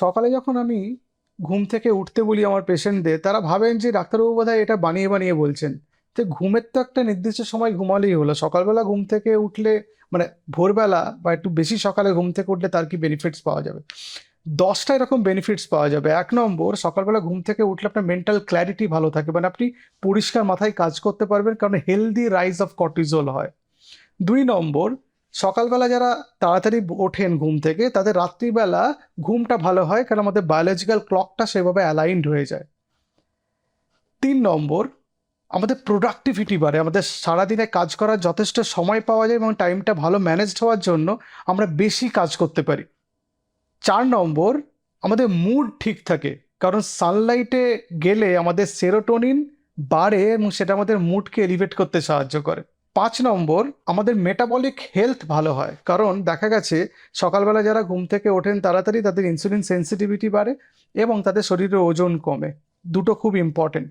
সকালে যখন আমি ঘুম থেকে উঠতে বলি আমার পেশেন্টদের, তারা ভাবেন যে ডাক্তারবাবু বোধহয় এটা বানিয়ে বানিয়ে বলছেন। তো ঘুমের তো একটা নির্দিষ্ট সময় ঘুমালেই হলো। সকালবেলা ঘুম থেকে উঠলে, মানে ভোরবেলা বা একটু বেশি সকালে ঘুম থেকে উঠলে তার কি বেনিফিটস পাওয়া যাবে? 10টা এরকম বেনিফিটস পাওয়া যাবে। ১ নম্বর, সকালবেলা ঘুম থেকে উঠলে আপনার মেন্টাল ক্ল্যারিটি ভালো থাকে। মানে আপনি পরিষ্কার মাথায় কাজ করতে পারবেন, কারণ হেলদি রাইজ অফ কর্টিজল হয়। ২ নম্বর, সকালবেলা যারা তাড়াতাড়ি ওঠেন ঘুম থেকে, তাদের রাত্রিবেলা ঘুমটা ভালো হয়, কারণ আমাদের বায়োলজিক্যাল ক্লকটা সেভাবে অ্যালাইনড হয়ে যায়। ৩ নম্বর, আমাদের প্রোডাক্টিভিটি বাড়ে। আমাদের সারাদিনে কাজ করার যথেষ্ট সময় পাওয়া যায় এবং টাইমটা ভালো ম্যানেজড হওয়ার জন্য আমরা বেশি কাজ করতে পারি। ৪ নম্বর, আমাদের মুড ঠিক থাকে, কারণ সানলাইটে গেলে আমাদের সেরোটোনিন বাড়ে এবং সেটা আমাদের মুডকে এলিভেট করতে সাহায্য করে। ৫ নম্বর, আমাদের মেটাবলিক হেলথ ভালো হয়, কারণ দেখা গেছে সকালবেলা যারা ঘুম থেকে ওঠেন তাড়াতাড়ি, তাদের ইনসুলিন সেন্সিটিভিটি বাড়ে এবং তাদের শরীরে ওজন কমে। দুটো খুব ইম্পর্টেন্ট।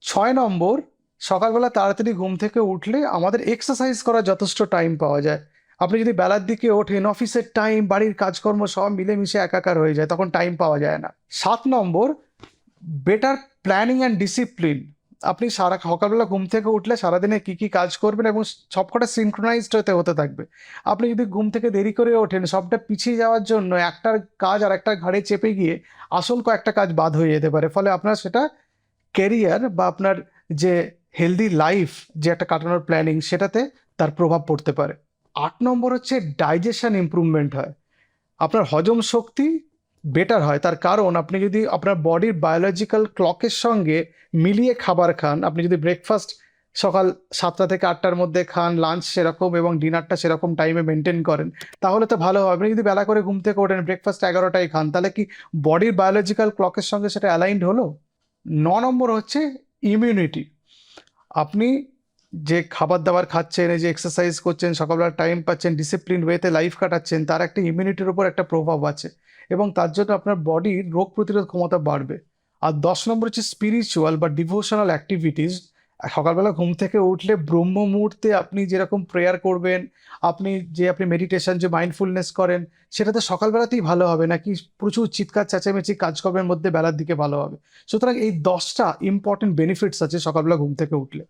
৬ নম্বর, সকালবেলা তাড়াতাড়ি ঘুম থেকে উঠলে আমাদের এক্সারসাইজ করার যথেষ্ট টাইম পাওয়া যায়। আপনি যদি বেলার দিকে ওঠেন, অফিসের টাইম, বাড়ির কাজকর্ম সব মিলেমিশে একাকার হয়ে যায়, তখন টাইম পাওয়া যায় না। ৭ নম্বর, বেটার প্ল্যানিং অ্যান্ড ডিসিপ্লিন। আপনি সকালবেলা ঘুম থেকে উঠলে সারাদিনে কী কী কাজ করবেন এবং সবকটা সিনক্রোনাইজড হতে থাকবে। আপনি যদি ঘুম থেকে দেরি করে ওঠেন, সবটা পিছিয়ে যাওয়ার জন্য একটার কাজ আর একটার ঘাড়ে চেপে গিয়ে আসল কয়েকটা কাজ বাদ হয়ে যেতে পারে। ফলে আপনার সেটা কেরিয়ার বা আপনার যে হেলদি লাইফ, যে একটা কাটানোর প্ল্যানিং, সেটাতে তার প্রভাব পড়তে পারে। ৮ নম্বর হচ্ছে ডাইজেশন ইমপ্রুভমেন্ট হয়। আপনার হজম শক্তি বেটার হয়। তার কারণ আপনি যদি আপনার বডির বায়োলজিক্যাল ক্লকের সঙ্গে মিলিয়ে খাবার খান, আপনি যদি ব্রেকফাস্ট সকাল ৭টা থেকে ৮টার মধ্যে খান, লাঞ্চ সেরকম এবং ডিনারটা সেরকম টাইমে মেনটেন করেন, তাহলে তো ভালো হবে। আপনি যদি বেলা করে ঘুম থেকে ওঠেন, ব্রেকফাস্ট 11টায় খান, তাহলে কি বডির বায়োলজিক্যাল ক্লকের সঙ্গে সেটা অ্যালাইনড হলো? ৯ নম্বর হচ্ছে ইমিউনিটি। আপনি যে খাবার-দাবার খাচ্ছেন, এই যে এক্সারসাইজ করছেন, সকালবেলা টাইম পাচ্ছেন, ডিসিপ্লিন ওয়েতে লাইফ কাটাচ্ছেন, তার একটা ইমিউনিটির উপর একটা প্রভাব আছে এবং তার জন্য আপনার বডির রোগ প্রতিরোধ ক্ষমতা বাড়বে। আর ১০ নম্বর হচ্ছে স্পিরিচুয়াল বা ডিভোশনাল অ্যাক্টিভিটিস। সকালবেলা ঘুম থেকে উঠলে ব্রহ্ম মুহূর্তে আপনি যেরকম প্রেয়ার করবেন, আপনি মেডিটেশন, যে মাইন্ডফুলনেস করেন, সেটা তো সকালবেলাতেই ভালো হবে, নাকি প্রচুর চিৎকার চেঁচামেচি কাজকর্মের মধ্যে বেলার দিকে ভালো হবে? সুতরাং এই ১০টা ইম্পর্টেন্ট বেনিফিটস আছে সকালবেলা ঘুম থেকে উঠলে।